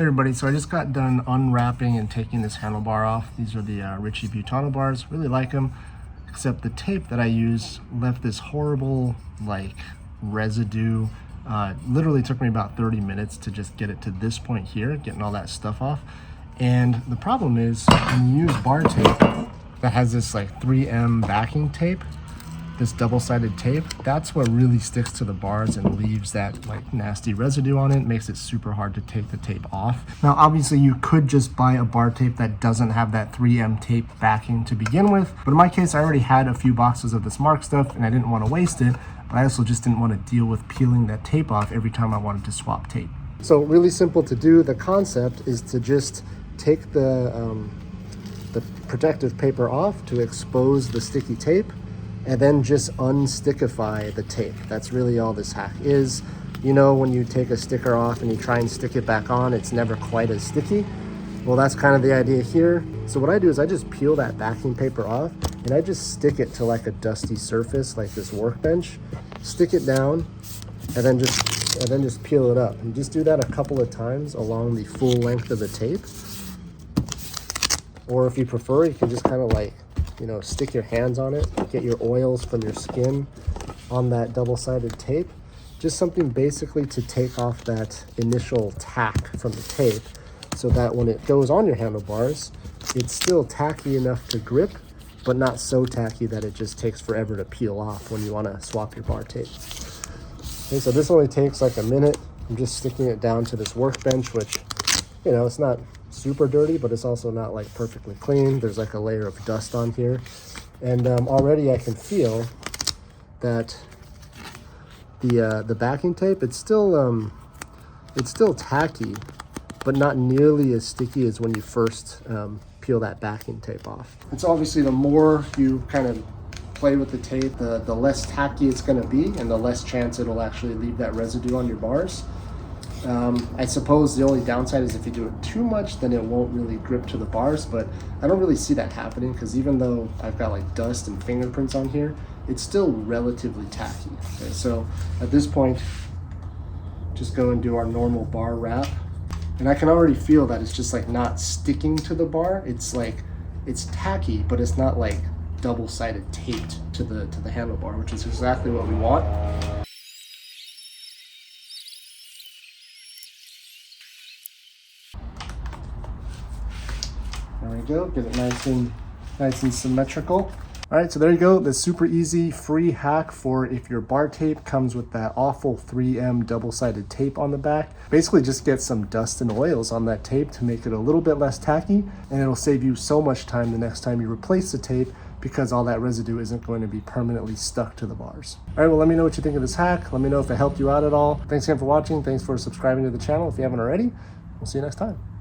Hey everybody, so I just got done unwrapping and taking this handlebar off. These are the Ritchie Butano bars. Really like them, except the tape that I used left this horrible like residue. Literally took me about 30 minutes to just get it to this point here, getting all that stuff off. And the problem is when you use bar tape that has this like 3M backing tape, this double-sided tape, that's what really sticks to the bars and leaves that like nasty residue on it. Makes it super hard to take the tape off. Now obviously you could just buy a bar tape that doesn't have that 3M tape backing to begin with, but in my case I already had a few boxes of this Mark stuff and I didn't want to waste it, but I also just didn't want to deal with peeling that tape off every time I wanted to swap tape. So really simple to do. The concept is to just take the protective paper off to expose the sticky tape, and then just unstickify the tape. That's really all this hack is. You know, when you take a sticker off and you try and stick it back on, it's never quite as sticky. Well, that's kind of the idea here. So what I do is I just peel that backing paper off and I just stick it to like a dusty surface like this workbench, stick it down, and then just peel it up. And just do that a couple of times along the full length of the tape. Or if you prefer, you can just kind of like, you know, stick your hands on it, get your oils from your skin on that double-sided tape. Just something basically to take off that initial tack from the tape so that when it goes on your handlebars, it's still tacky enough to grip, but not so tacky that it just takes forever to peel off when you want to swap your bar tape. Okay, so this only takes like a minute. I'm just sticking it down to this workbench, which, you know, it's not super dirty, but it's also not like perfectly clean. There's like a layer of dust on here, and already I can feel that the backing tape, it's still tacky, but not nearly as sticky as when you first peel that backing tape off. It's obviously the more you kind of play with the tape, the less tacky it's going to be, and the less chance it'll actually leave that residue on your bars. I suppose the only downside is if you do it too much, then it won't really grip to the bars, but I don't really see that happening because even though I've got like dust and fingerprints on here, it's still relatively tacky. Okay, so at this point, just go and do our normal bar wrap. And I can already feel that it's just like not sticking to the bar. It's like, it's tacky, but it's not like double-sided taped to the handlebar, which is exactly what we want. There we go, get it nice and symmetrical. All right, so there you go, the super easy free hack for if your bar tape comes with that awful 3M double-sided tape on the back. Basically just get some dust and oils on that tape to make it a little bit less tacky, and it'll save you so much time the next time you replace the tape because all that residue isn't going to be permanently stuck to the bars. All right, well, let me know what you think of this hack. Let me know if it helped you out at all. Thanks again for watching. Thanks for subscribing to the channel if you haven't already. We'll see you next time.